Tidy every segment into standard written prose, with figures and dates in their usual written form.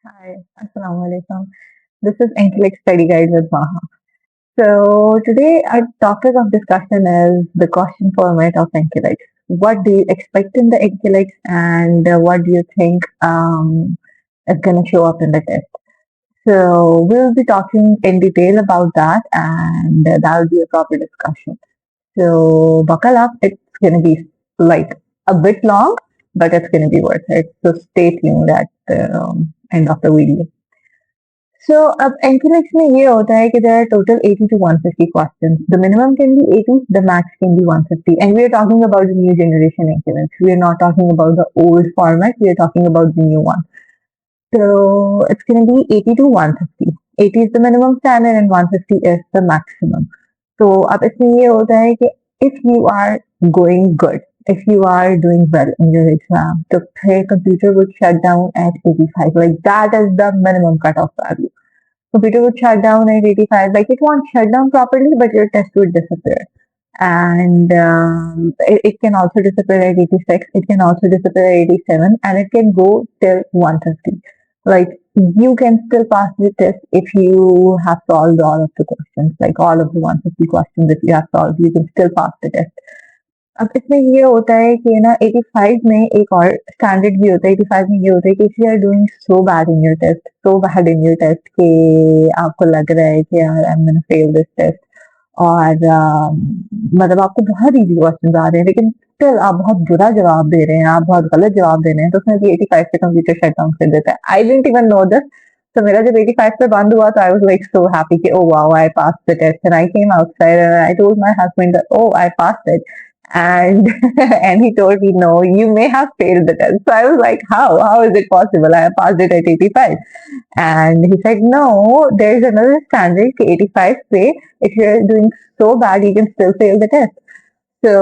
Hi, Assalamu alaikum. This is Intellect Study Guide with Maha. So today our topic of discussion is the question format of Intellect. What do you expect in the Intellect, and what do you think is going to show up in the test? So we'll be talking in detail about that, and that will be a proper discussion. So buckle up. It's going to be like a bit long, but it's going to be worth it. So stay tuned at the end of the video. So अब NCLEX में ये होता है कि there are total 80 to 150 questions. The minimum can be 80, the max can be 150. And we are talking about the new generation NCLEX. We are not talking about the old format. We are talking about the new one. So it's going to be 80 to 150. 80 is the minimum standard and 150 is the maximum. So अब इसमें ये होता है कि if you are going good, if you are doing well in your exam, तो फिर computer would shut down at 85. Like that is the minimum cutoff value. Computer would shut down at 85. Like it won't shut down properly, but your test would disappear. And it can also disappear at 86. It can also disappear at 87, and it can go till 150. Like you can still pass the test if you have solved all of the questions, like all of the 150 questions. If you have solved, you can still pass the test. अब इसमें ये होता है कि ना 85 में एक और स्टैंडर्ड भी होता है। 85 में ये होता है कि if you are doing so bad in your test, so bad in your test कि आपको लग रहा है कि यार I am gonna fail this test, और मतलब आपको बहुत इजी क्वेश्चन आ रहे हैं लेकिन स्टिल आप बहुत बुरा जवाब दे रहे हैं, आप बहुत गलत जवाब दे रहे हैं, तो उसमें भी 85 पे कंप्यूटर शट डाउन कर देता है। I didn't even know this. तो मेरा जब 85 पे बंद हुआ तो I was like so happy कि oh wow I passed the test, and I came outside and I told my husband oh I passed it, and and he told me no, you may have failed the test. So I was like, how is it possible? I have passed it at 85. And he said no, there's another standard, 85 pay. If you're doing so bad, you can still fail the test. So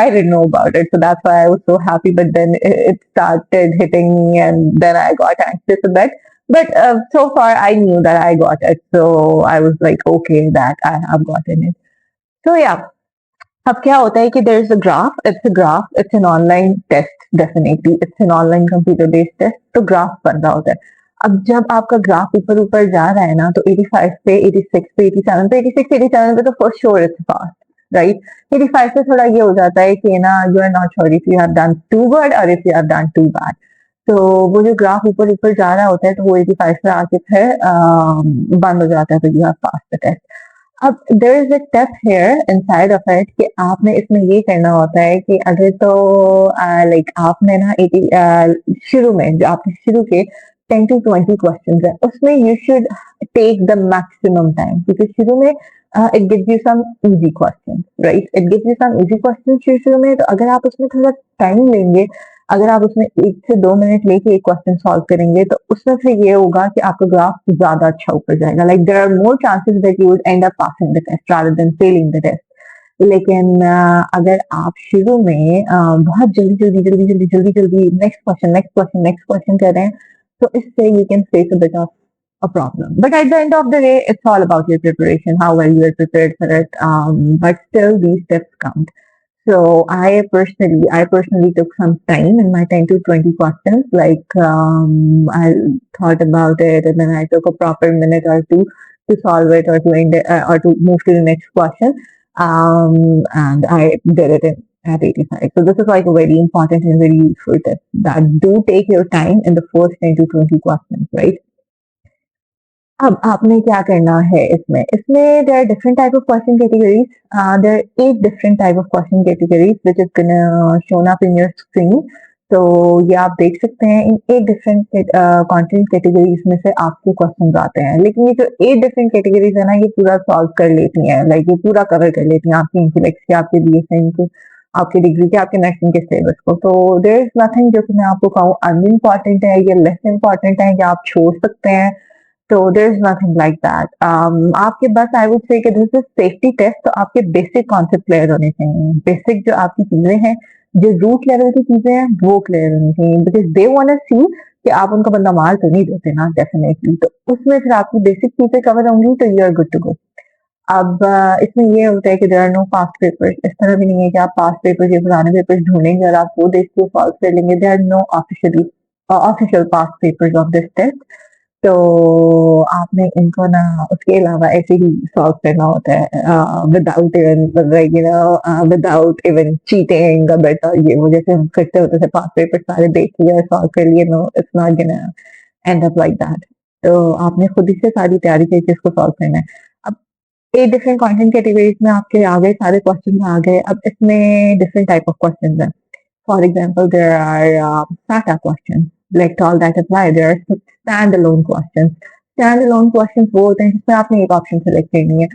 I didn't know about it, so that's why I was so happy. But then it started hitting me, and then I got anxious a bit. But so far I knew that I got it, so I was like okay that I have gotten it. So yeah, अब क्या होता है कि there is a graph, it's an online test, definitely it's an online computer based test, तो graph बन रहा होता है। अब जब आपका ग्राफ ऊपर ऊपर जा रहा है ना, तो 85 पे, 86 पे, 87 पे, 86 87 पे तो first sure it's pass, right. 85 से थोड़ा ये हो जाता है कि ना you are not sure if you have done too good और if you have done too bad. तो वो जो ग्राफ ऊपर ऊपर जा रहा होता है तो वो 85 पे आके फिर बंद हो जाता है, तो you have pass the test. अब there is a test here inside of it कि आपने इसमें ये करना होता है कि अगर तो लाइक आपने ना 80 शुरू में जो आपने शुरू के 10 to 20 क्वेश्चंस है उसमें you should take the maximum time, क्योंकि शुरू में it gives you some easy questions, right. It gives you some easy questions शुरू में, तो अगर आप उसमें थोड़ा टाइम लेंगे, अगर आप उसमें 1 से 2 मिनट लेके एक क्वेश्चन सॉल्व करेंगे, तो उसमें फिर ये होगा कि आपका ग्राफ ज्यादा अच्छा ऊपर जाएगा। Like there are more chances that you would end up passing the test rather than failing the test. लेकिन अगर आप शुरू में बहुत जल्दी जल्दी जल्दी जल्दी जल्दी जल्दी next question next question next question कर रहे हैं, तो इससे you can face a bit of a problem. But at the end of the day, it's all about your preparation, how well you are prepared for it. But still, these steps count. So I personally took some time in my 10 to 20 questions. Like I thought about it, and then I took a proper minute or two to solve it, or to end it, or to move to the next question. And I did it at 85. So this is like a very important and very useful tip. That do take your time in the first 10 to 20 questions, right? अब आपने क्या करना है इसमें? इसमें there are different type of question categories. There are 8 different type of question categories which is gonna shown up in your screen. तो ये आप देख सकते हैं, इन 8 डिफरेंट कंटेंट कैटेगरीज में से आपके क्वेश्चंस आते हैं। लेकिन ये जो 8 डिफरेंट कैटेगरीज है ना, ये पूरा सॉल्व कर लेती हैं, लाइक ये पूरा कवर कर लेती हैं आपके इंटेलेक्ट के, आपके बीएसएन के, आपकी डिग्री के, आपके नर्सिंग के सिलेबस को। तो देयर इज नथिंग जो कि मैं आपको कहूँ अनइम्पॉर्टेंट है या लेस इम्पॉर्टेंट है या आप छोड़ सकते हैं। तो there is nothing like that. आपके बस आई वुड से कि दिस इज सेफ्टी टेस्ट, तो आपके बेसिक कॉन्सेप्ट क्लियर होने चाहिए। बेसिक जो आपकी चीजें हैं, जो रूट लेवल की चीजें हैं, वो क्लियर होनी चाहिए, बिकॉज दे वांट टू सी कि आप उनका बंदा मार तो नहीं देते ना, डेफिनेटली। तो उसमें फिर आपकी बेसिक चीजें कवर होंगी, तो you are good to go. अब इसमें ये होता है कि there are no past papers. इस तरह भी नहीं है कि आप पास्ट पेपर्स या पुराने पेपर्स ढूंढेंगे और आप वो देख के सॉल्व कर लेंगे। There are no officially official pass papers of this test. तो आपने इनको ना उसके अलावा ऐसे ही सॉल्व करना होता है without even like without even cheating better ये वो जैसे हम करते होते थे पास पेपर सारे देख लिया सॉल्व कर लिए no it's not gonna end up like that. तो आपने खुद ही से सारी तैयारी करके इसको सॉल्व करना है। अब 8 डिफरेंट कंटेंट कैटेगरीज में आपके आ गए सारे क्वेश्चन आ गए। अब इसमें डिफरेंट टाइप ऑफ क्वेश्चन है। For example, there are SATA questions. Like all that apply. There are standalone questions. Standalone questions वो होते हैं जिसमें आपने एक ऑप्शन सेलेक्ट करनी है।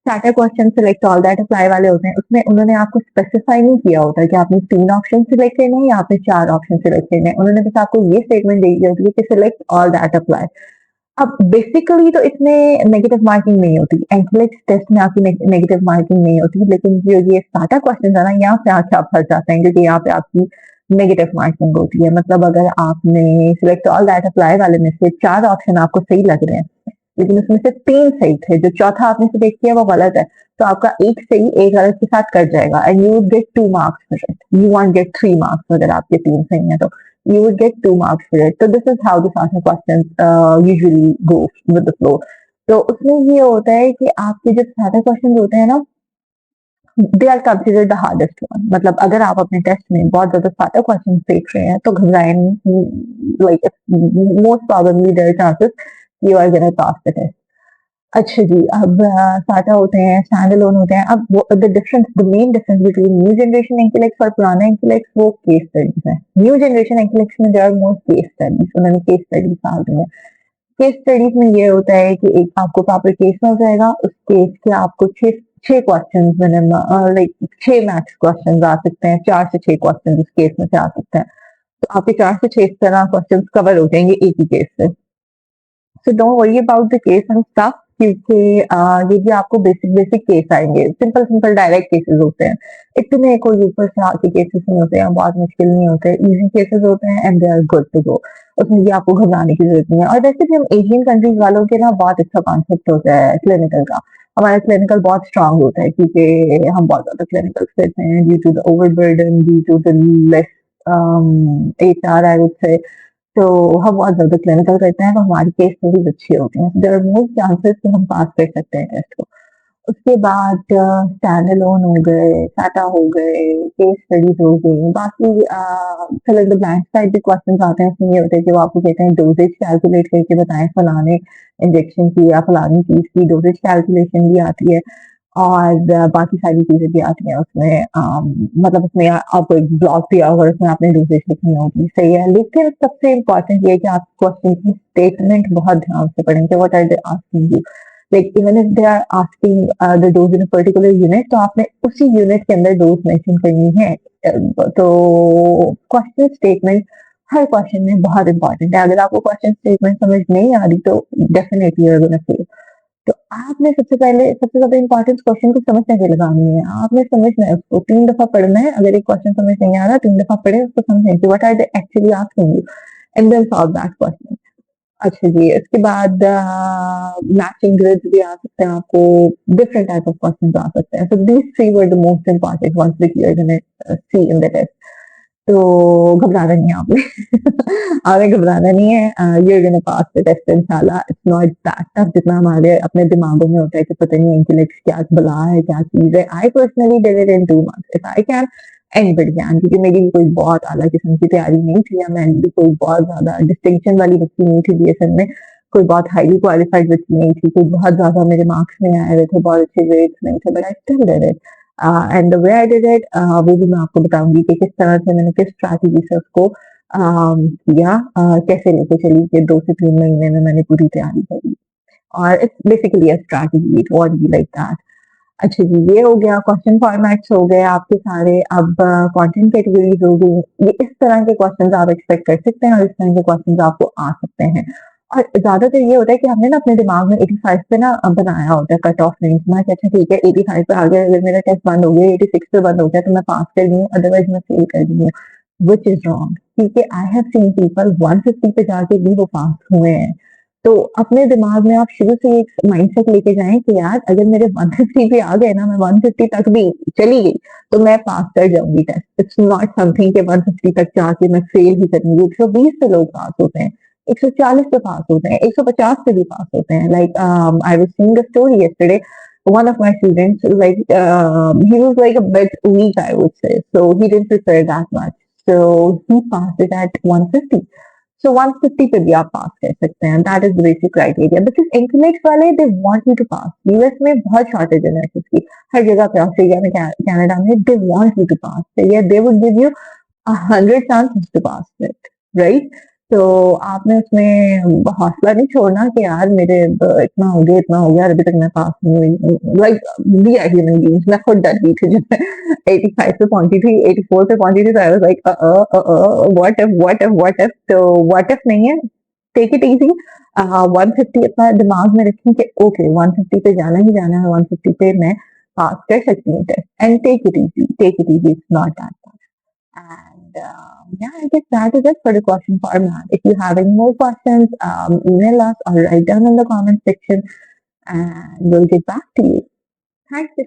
SATA question select all that apply वाले होते हैं उसमें उन्होंने आपको स्पेसिफाई नहीं किया होता कि आपने 3 ऑप्शन सिलेक्ट करने हैं या आपने 4 ऑप्शन सिलेक्ट करने हैं। उन्होंने बस आपको ये स्टेटमेंट दी होती है कि सिलेक्ट ऑल दैट अप्लाई। अब बेसिकली तो इसमें नेगेटिव मार्किंग नहीं होती, एंक्लेक्स टेस्ट में आपकी नेगेटिव मार्किंग नहीं होती, लेकिन जो ये साटा क्वेश्चन है ना यहाँ पे आके आप फंस जाते हैं क्योंकि यहाँ पे आपकी नेगेटिव मार्किंग होती है। मतलब अगर आपने सिलेक्ट ऑल दैट अप्लाई वाले में से 4 ऑप्शन आपको सही लग रहे हैं लेकिन उसमें से 3 सही थे, जो चौथा आपने सिलेक्ट किया वो गलत है, तो आपका एक सही एक गलत के साथ कट जाएगा and you would get 2 marks for it. You won't get 3 marks अगर आपके 3 सही है तो you would get 2 marks for it. So this is how the SATA questions usually go with the flow. तो उसमें ये होता है कि आपके जो SATA questions होते हैं ना they are considered the hardest one. मतलब अगर आप अपने टेस्ट में बहुत ज्यादा SATA क्वेश्चन देख रहे हैं तो घबराएं, like most probably there chances you are gonna pass the test. अच्छा जी, अब साटा होते हैं, स्टैंड अलोन होते हैं। अब वो the main difference between new generation एंकिलेक्स और पुराना एंकिलेक्स वो केस स्टडीज है। न्यू जनरेशन एंकिलेक्स में there are more case studies, उन्होंने केस स्टडीज डाल दी है। केस स्टडीज में ये होता है कि एक आपको प्रॉपर केस मिल जाएगा, उस केस के आपको छह question minimum like 6 maths question आ सकते हैं, 4 से 6 क्वेश्चन उस केस में से आ सकते हैं। तो आपके 4 से 6 तरह क्वेश्चन कवर हो जाएंगे एक ही केस से। So don't worry about the case and stuff क्योंकि ये भी आपको बेसिक बेसिक केस आएंगे, सिंपल सिंपल डायरेक्ट केसेस होते हैं। इतने कोई ऊपर से आके केसेस नहीं होते हैं, बहुत मुश्किल नहीं होते, इजी केसेस होते हैं and they are good to go. उसमें भी आपको घबराने की जरूरत नहीं है। और वैसे भी हम एशियन कंट्रीज वालों के ना बहुत अच्छा कॉन्सेप्ट होता है क्लिनिकल का। हमारा क्लिनिकल बहुत स्ट्रांग होता है क्योंकि हम बहुत ज्यादा क्लिनिकल करते हैं due to the overburden, due to the less HR I would say. तो हम बहुत ज्यादा क्लिनिकल करते हैं तो हमारी केस स्टडीज अच्छी होती हैं, देयर आर मोर चांसेस कि हम पास कर सकते हैं टेस्ट को। उसके बाद स्टैंड अलोन हो गए, साटा हो गए, केस स्टडीज हो गई। बाकी fill in the blanks type के क्वेश्चंस आते हैं, इसमें ये होता है कि वो आपको कहते हैं डोजेज कैलकुलेट करके बताएं फलाने इंजेक्शन की या फलानी चीज की डोजेज कैलकुलेशन भी आती है और बाकी सारी चीजें भी आती हैं उसमें। मतलब उसमें आपको एक ब्लॉक दिया होगा उसमें आपने डोजेज लिखनी होगी, सही है। लेकिन सबसे इम्पोर्टेंट ये है कि आप क्वेश्चन की स्टेटमेंट बहुत ध्यान से पढ़ेंगे, what are they asking you, like even if they are asking the dose in particular unit तो आपने उसी यूनिट के अंदर डोज मेंशन करनी है। तो क्वेश्चन स्टेटमेंट हर क्वेश्चन में बहुत इंपॉर्टेंट है। अगर आपको क्वेश्चन स्टेटमेंट समझ नहीं आ रही तो definitely you are gonna fail. तो आपने सबसे ज्यादा इंपॉर्टेंट क्वेश्चन को समझने के लगानी है, आपने समझना है उसको 3 दफा पढ़ना है। अगर एक क्वेश्चन समझ नहीं आ रहा 3 दफा पढ़े उसको समझें कि what are they actually asking you and then solve that question. अच्छा जी, इसके बाद मैचिंग ग्रिड्स भी आ सकते हैं, आपको डिफरेंट टाइप ऑफ क्वेश्चन आ सकते हैं। So these 3 were the most important ones that you are gonna see in the test. तो घबराना नहीं है आपने आपने घबराना नहीं है, you're gonna pass the test इंशाल्लाह। इट्स नॉट दैट टफ जितना हमारे अपने दिमागों में होता है कि पता नहीं इंटेलेक्ट क्या बला है क्या चीज है। I personally did it in 2 months if I can, anybody can, क्योंकि मेरी भी कोई बहुत आला किस्म की तैयारी नहीं थी या मैं भी कोई बहुत ज्यादा डिस्टिंक्शन वाली बच्ची नहीं थी बीएसएन में, कोई बहुत हाईली क्वालिफाइड बच्ची नहीं थी, कोई बहुत ज्यादा मेरे मार्क्स नहीं आए हुए थे, बहुत अच्छे ग्रेड्स नहीं थे, but I still did it and the way I did it वो भी मैं आपको बताऊंगी कि किस तरह से मैंने किस स्ट्रैटेजी से उसको किया, कैसे लेके चली कि 2 से 3 महीने में मैंने पूरी तैयारी करी। और it's basically a strategy, it won't be like that. अच्छा जी, ये हो गया क्वेश्चन फॉर्मेट्स हो गए आपके सारे। अब कंटेंट कैटेगरीज हो गई। ये इस तरह के क्वेश्चंस आप एक्सपेक्ट कर सकते हैं और इस तरह के क्वेश्चंस आपको आ सकते हैं। और ज्यादातर ये होता है कि हमने ना अपने दिमाग में 85 पे ना बनाया होता है कट ऑफ रेंज में, अच्छा ठीक है 85 पे आ गया, अगर मेरा टेस्ट बंद हो गया 86 पे बंद हो गया तो मैं पास कर दी हूँ, अदरवाइज मैं फेल कर दी हूँ, विच इज रॉन्ग। क्योंकि आई हैव सीन पीपल 150 पे जाके भी वो पास हुए हैं। तो अपने दिमाग में आप शुरू से एक माइंडसेट लेके जाएँ कि यार अगर मेरे 150 पे आ गए ना, मैं 150 तक भी चली गई, तो मैं पास कर जाऊँगी टेस्ट। इट्स नॉट समथिंग कि 150 तक जाके मैं फेल ही करूँगी। 120 पे लोग पास होते हैं, 140 पे पास होते हैं, 150 पे भी पास होते हैं। Like I was seeing a story yesterday. One of my students, like, he was like a bit weak, I would say, so he didn't prepare that much. So he passed it at 150. So 150 पे भी आप पास कर सकते हैं. That is the basic criteria. Because internet वाले they want you to pass. US में बहुत shortage है नर्सेस की. हर जगह पे ऑस्ट्रेलिया में कनाडा में they want you to pass. So yeah, they would give you 100 chances to pass it, right? तो आपने उसमें हौसला नहीं छोड़ना कि यार मेरे इतना हो गया अभी तक मैं पास नहीं हुई. Like we are human beings. मैं खुद डर गई थी जब मैं 85 पे पहुंची थी, 84 पे पहुंची थी, तो I was like what if. तो व्हाट इफ नहीं है, टेक इट इजी. 150 अपना दिमाग में रखें कि ओके 150 पे जाना ही जाना है, 150 पे मैं पास कर सकती हूँ test. And take it easy, it's not that. And yeah, I guess that is it for the question format. If you have any more questions, email us or write down in the comment section and we'll get back to you. Thanks.